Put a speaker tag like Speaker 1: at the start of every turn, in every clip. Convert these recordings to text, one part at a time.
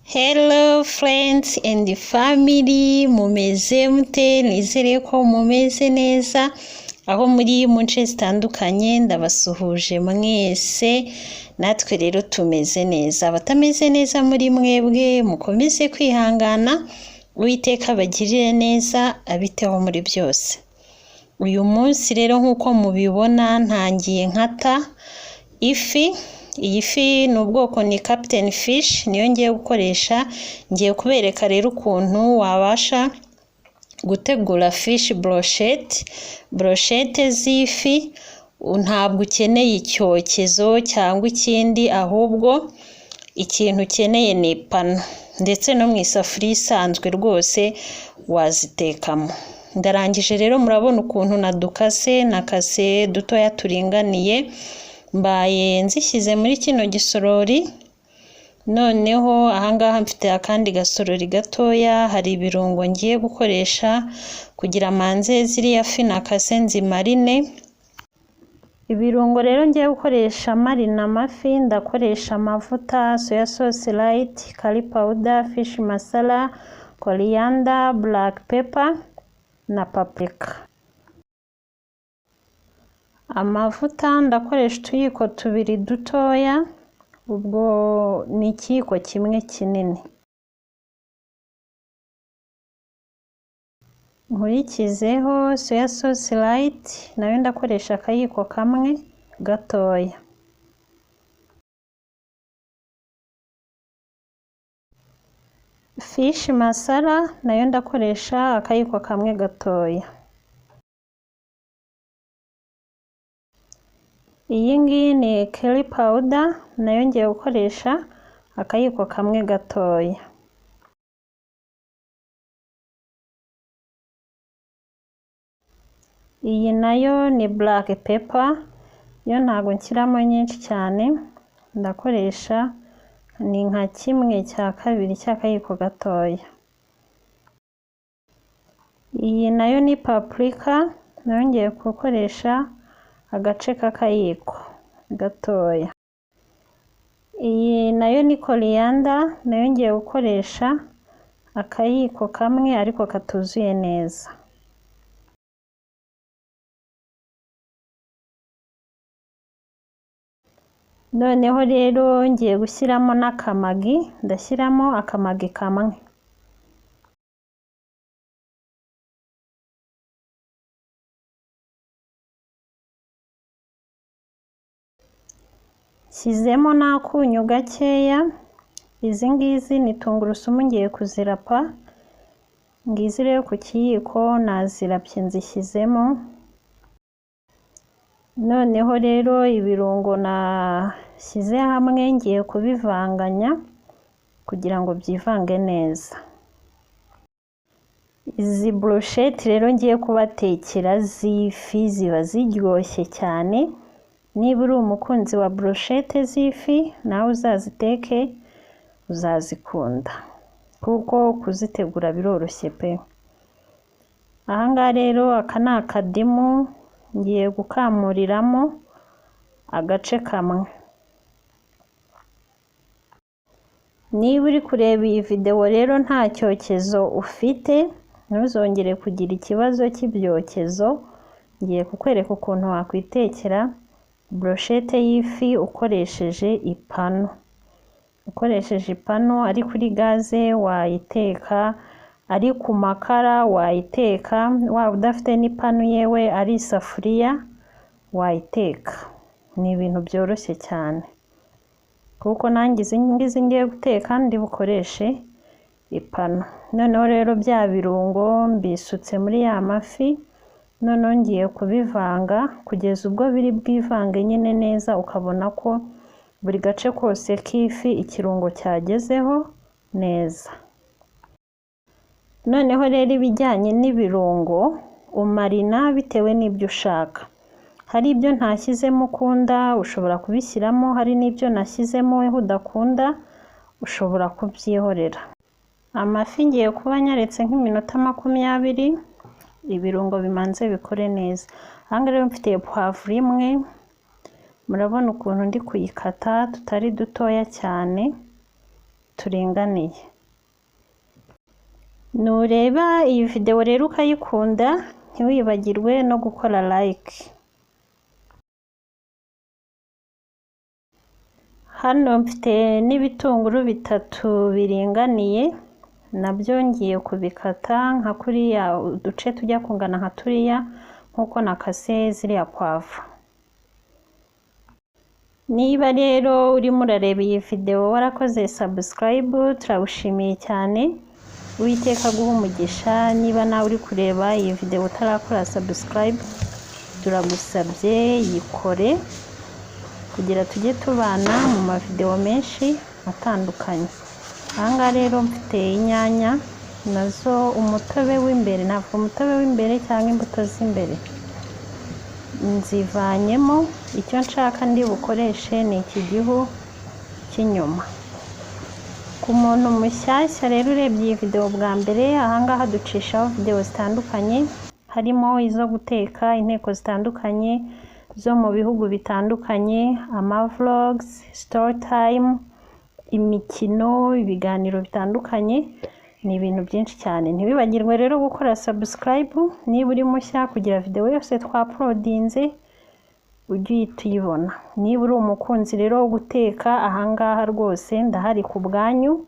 Speaker 1: Hello friends and family, mumeze mute? Nizere ko mumeze neza aho muri mu nce zitandukanye. Ndabasuhuje mwese, natwe rero tumeze neza. Abatameze neza muri mwebwe mukomeze kwihangana, Uwiteka abagirire neza, abiteho muri byose. Uyu munsi rero nk'uko mubibona ntangiye nkata ifi. Iyi fi ni ubwoko ni Captain Fish, niyo ngiye gukoresha. Ngiye kubereka rero ukuntu wabasha gutegura fish brochette z'ifi. Ntabwo ukeneye icyokezo cyangwa ikindi, ahubwo ikintu ukeneye ni ipanu, ndetse no mu isafuriya isanzwe rwose wazitekamo. Ndarangije rero, murabona ukuntu nakase dutoya turinganiye, mbaye nzishyize muri kino gisorori. Noneho ahangaha mfite akandi gasorori gatoya, hari ibirungo ngiye gukoresha kugira manze ziriya fi nakase nzimarine. Ibirungo rero ngiye gukoresha marina amafi, ndakoresha amavuta, soya sauce light, curry powder, fish masala, coriander, black pepper na paprika. Amavuta ndakoresha utuyiko tubiri dutoya, ubwo ni ikiyiko kimwe kinini. Nkurikizeho soya sauce light, nayo ndakoresha akayiko kamwe gatoya. Fish masala nayo ndakoresha akayiko kamwe gatoya. Iyi ngiyi ni curry powder, nayo ngiye gukoresha akayiko kamwe gatoya. Iyi nayo ni black pepper, yo ntago nshyiramo nyinshi cyane, ndakoresha ni nka kimwe cya kabiri cy'akayiko gatoya. Iyi nayo ni paprika, nayo ngiye gukoresha agace k'akayiko gatoya. Iyi nayo ni coriander, nayo ngiye gukoresha akayiko kamwe ariko katuzuye neza. Noneho rero ngiye gushyiramo n'akamagi, ndashyiramo akamagi kamwe. Shyizemo n'akunyu gakeya. Izi ngizi ni tungurusumu ngiye kuzirapa. Ngizi rero ku kiyiko nazirapye nzishyizemo. Noneho rero ibirungo nashyize hamwe ngiye kubivanganya kugira ngo byivange neza. Izi brochette rero ngiye kubatekera z'ifi ziba ziryoshye cyane. Niba uri umukunzi wa brochette z'ifi, nawe uzaziteke uzazikunda, kuko kuzitegura biroroshye pe. Ahangaha rero aka ni akadimu ngiye gukamuriramo agace kamwe. Niba uri kureba iyi video rero nta cyokezo ufite, ntuzongere kugira ikibazo cy'ibyokezo. Ngiye kukwereka ukuntu wakwitekera brochette y'ifi ukoresheje ipanu. Ukoresheje ipanu, ari kuri gaze wayiteka, ari ku makara wayiteka, waba udafite n'ipanu yewe ari isafuriya wayiteka. Ni ibintu byoroshye cyane, kuko nanjye izi ngizi ngiye guteka ndi bukoreshe ipanu. Noneho rero bya birungo mbisutse muri ya mafi. Noneho ngiye kubivanga kugeza ubwo biri bwivange nyine neza, ukabona ko buri gace kose k'ifi ikirungo cyagezeho neza. Noneho rero ibijyanye n'ibirungo umarina bitewe n'ibyo ushaka. Hari ibyo ntashyizemo ukunda ushobora kubishyiramo, hari n'ibyo nashyizemo weho udakunda ushobora kubyihorera. Amafi ngiye kuba nyaretse nk'iminota 20, ibirungo bimanze bikore neza. Aha rero mfite poivre imwe, murabona ukuntu ndi kuyikata tutari dutoya cyane. turinganiye. Nureba iyi video rero ukayikunda, ntiwibagirwe no gukora like. Hano mfite n'ibitunguru bitatu biringaniye, nabyo ngiye kubikata nka kuriya uduce tujya kungana nka turiya nkuko nakase ziriya poivre. Niba rero urimo urareba iyi video warakoze subscribe, turagushimiye cyane. Uwiteka guha umugisha. Niba nawe uri kureba iyi video utarakora subscribe, turagusabye yikore kugira tujye tubana mu mavideo menshi atandukanye. Aha rero mfite inyanya nazo umutobe w'imbere, ntabwo umutobe w'imbere cyangwa imbuto z'imbere, nzivanyemo. Icyo nshaka ndi bukoreshe ni iki gihu cy'inyuma. Ku muntu mushyashya rero urebye iyi video bwa mbere, ahangaha ducishaho video zitandukanye, harimo izo guteka, inteko zitandukanye zo mu bihugu bitandukanye, ama vlogs, story time, imikino, ibiganiro bitandukanye, ni ibintu byinshi cyane. Ntiwibagirwe rero gukora subscribe niba uri mushya kugira video yose twauploadinze ujye uhita uyibona. Niba uri umukunzi rero wo guteka, ahangaha rwose ndahari ku bwanyu,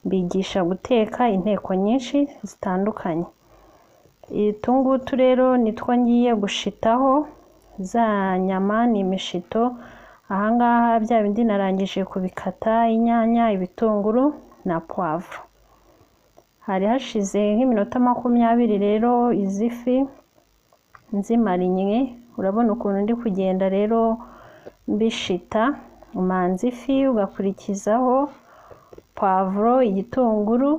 Speaker 1: mbigisha guteka inteko nyinshi zitandukanye. Utungutu rero nitwo ngiye gushitaho za nyama, ni imishito. Ahangaha bya bindi narangije kubikata, inyanya, ibitunguru na poivre. Hari hashize nk'iminota 20 rero izi fi nzimarinye. Urabona ukuntu ndi kugenda rero mbishita. Umanza ifi ugakurikizaho poivre, igitunguru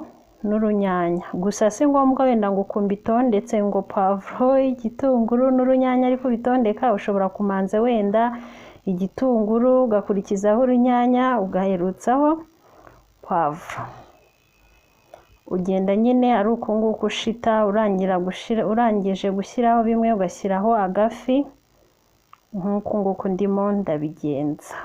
Speaker 1: n'urunyanya. Gusa si ngombwa wenda ngo kumbitondetse ngo poivre, igitunguru n'urunyanya ariko bitondeka. Ushobora kumanza wenda igitunguru ugakurikizaho urunyanya ugaherutsaho poivre. Ugenda nyine ari uko nguko ushita, urangije gushyiraho bimwe ugashyiraho agafi, nk'uko nguko ndimo ndabigenza.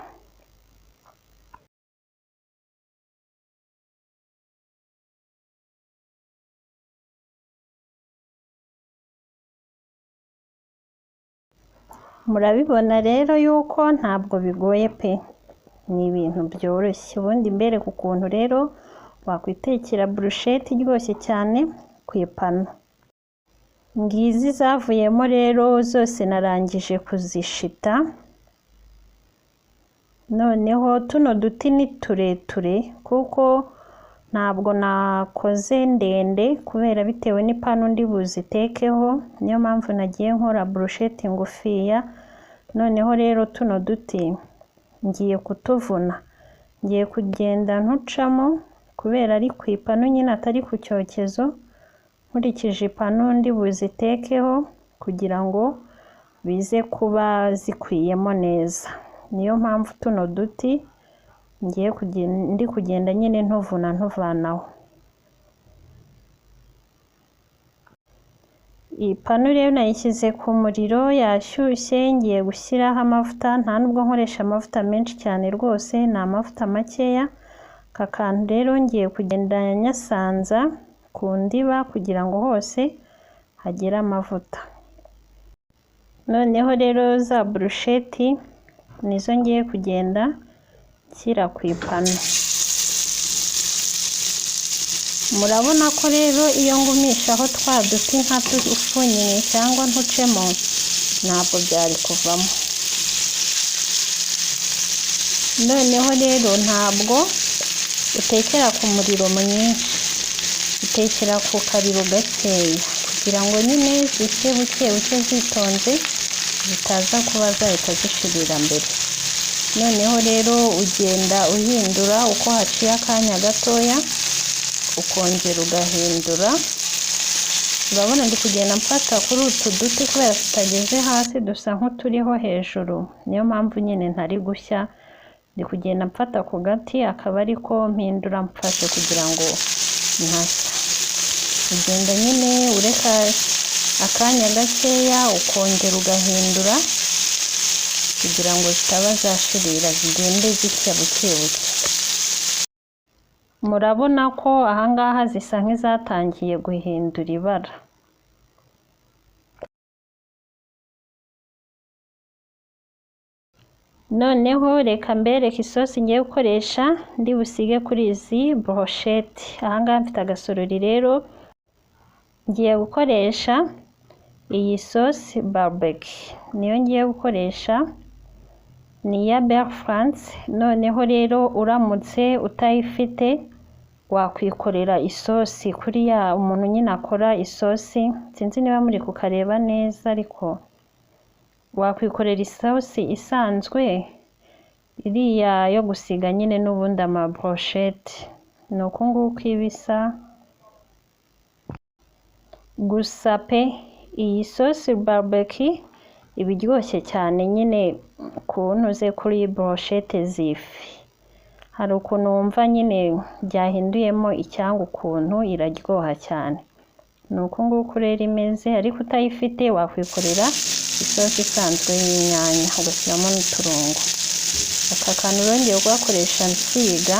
Speaker 1: Murabibona rero yuko ntabwo bigoye pe, ni ibintu byoroshye. Ubundi mbere ku kuntu rero wakwitekera brochette iryoshye cyane ku ipanu. Ngizi zavuyemo rero zose narangije kuzishita. Noneho tuno duti ni tureture kuko ntabwo nakoze ndende kubera bitewe n'ipanu ndi buzitekeho, niyo mpamvu nagiye nkora brochette ngufiya. Noneho rero tuno duti ngiye kutuvuna, ngiye kugenda ntucamo kubera ari ku ipanu nyine atari ku cyokezo, nkurikije ipanu ndi buzitekeho kugira ngo bize kuba zikwiyemo neza. Niyo mpamvu tuno duti ndi kugenda nyine ntuvanaho. Iyi panu rero nayishyize ku muriro yashyushye, ngiye gushyiraho amavuta. Nta nubwo nkoresha amavuta menshi cyane rwose, ni amavuta makeya. Aka kantu rero ngiye kugenda nyasanza ku ndiba kugira ngo hose hagere amavuta. Noneho rero za brochette nizo ngiye kugenda nshyira ku ipanu. Murabona ko rero iyo ngumishaho twa duti nka tufunye cyangwa ntucemo ntabwo byari kuvamo. Noneho rero ntabwo utekera ku muriro mwinshi, utekera ku kariro gakeya kugira ngo nyine zishye buke buke zitonze, zitaza kuba zahita zishirira mbere. Noneho rero ugenda uhindura uko haciye akanya gatoya, ukongera ugahindura. Urabona ndi kugenda mfata kuri utu duti kubera tutageze hasi, dusa nk'uturiho hejuru, niyo mpamvu nyine ntari gushya. Ndi kugenda mfata ku gati akaba ariko mpindura mfashe kugira ngo ntashya. Ugenda nyine ureka akanya gakeya ukongera ugahindura kugira ngo zitaba zashirira, zigende zishya buke buke. murabona ko ahangaha zisa nk'izatangiye guhindura ibara. Noneho reka mbereke isosi ngiye gukoresha ndi busige kuri izi brochette. Ahangaha mfite agasorori rero ngiye gukoresha iyi sosi barbecue, niyo ngiye gukoresha, ni iya Beurre France. Noneho rero uramutse utayifite wakwikorera isosi kuri ya umuntu nyine akora isosi, sinzi niba muri kukareba neza, ariko wakwikorera isosi isanzwe iriya yo gusiga nyine n'ubundi ama brochette. Ni uku nguku ibisa, gusa pe iyi sosi barbecue iba iryoshye cyane nyine kuntuze kuri brochette z'ifi. Hari ukuntu wumva nyine byahinduyemo icyanga, ukuntu iraryoha cyane. Ni uku nguku rero imeze, ariko utayifite wakwikorera isosi isanzwe y'inyanya ugashyiramo n'uturungo. Aka kantu rongeye kugakoresha nsiga,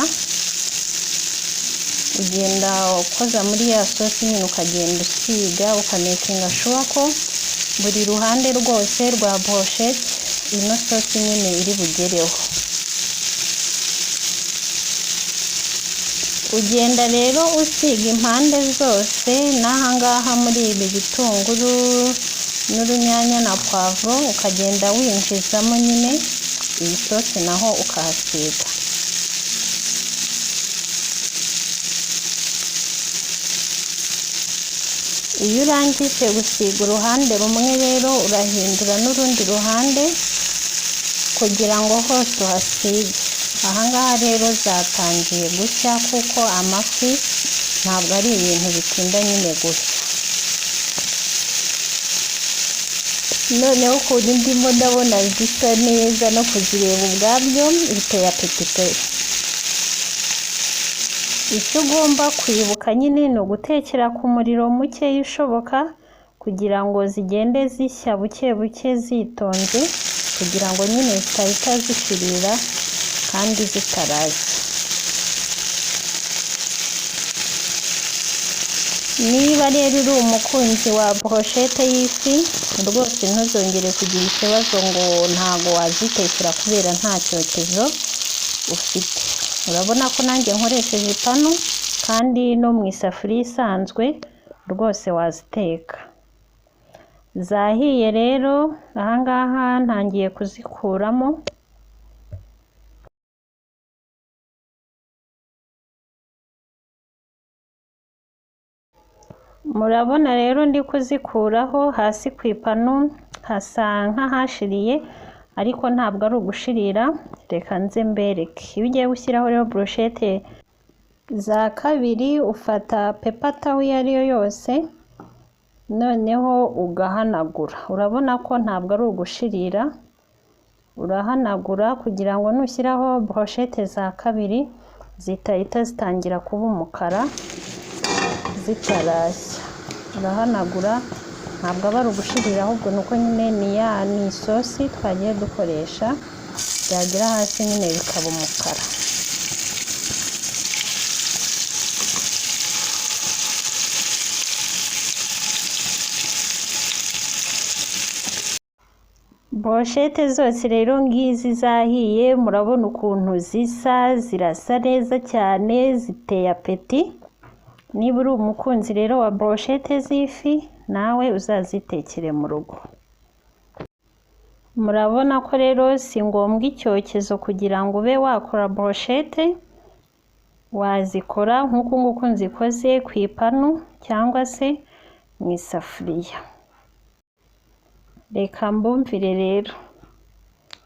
Speaker 1: ugenda ukoza muri ya sosi nyine ukagenda usiga, ukamakinga sure ko buri ruhande rwose rwa brochette ino sosi nyine iri bugereho. Ugenda rero usiga impande zose, n'ahangaha muri ibi bitunguru n'urunyanya na poivro, ukagenda winjizamo nyine iyi sosi naho ukahasiga. Iyo urangije gusiga uruhande rumwe rero urahindura n'urundi ruhande kugira ngo hose uhasige. Ahangaha rero zatangiye gushya kuko amafi ntabwo ari ibintu bitinda nyine gushya. Noneho ukuntu ndimo ndabona zisa neza no kuzireba ubwabyo biteye apeti pe. Icyo ugomba kwibuka nyine ni ugutekera ku muriro mukeya ushoboka, kugira ngo zigende zishya buke buke zitonze, kugira ngo nyine zitahita zishirira kandi zitarashya. Niba rero uri umukunzi wa brochette y'ifi, rwose ntuzongere kugira ikibazo ngo ntago wazitekera kubera nta cyokezo ufite. Urabona ko nanjye nkoresheje ipanu, kandi no mu isafuriya isanzwe rwose waziteka. Zahiye rero, ahangaha ntangiye kuzikuramo. Murabona rero ndi kuzikuraho, hasi ku ipanu hasa nk'ahashiriye, ariko ntabwo ari ugushirira. Reka nze mbereke. Iyo ugiye gushyiraho rero brochette za kabiri, ufata paper towel iyo ari yo yose, noneho ugahanagura. Urabona ko ntabwo ari ugushirira, urahanagura kugira ngo nushyiraho brochette za kabiri zitahita zitangira kuba umukara zitarashya. Urahanagura, ntabwo aba ari ugushirira, ahubwo nuko nyine ni isosi twagiye dukoresha, byagera hasi nyine bikaba umukara. Brochette zose rero ngizi zahiye, murabona ukuntu zisa, zirasa neza cyane, ziteye apeti. Niba uri umukunzi rero wa brochette z'ifi, nawe uzazitekere mu rugo. Murabona ko rero si ngombwa icyokezo kugira ngo ube wakora brochette, wazikora nk'uku nguku nzikoze ku ipanu cyangwa se mu isafuriya. Reka mbumvire rero,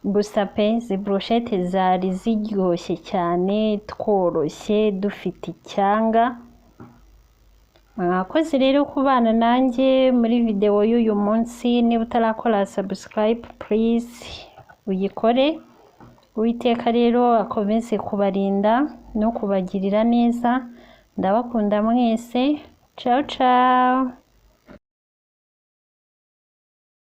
Speaker 1: gusa pe izi brochette zari ziryoshye cyane, tworoshye, dufite icyanga. Mwakoze rero kubana nanjye muri video y'uyu munsi. Niba utarakora subscribe please uyikore. Uwiteka rero akomeze kubarinda no kubagirira neza. Ndabakunda mwese. Ciao ciao.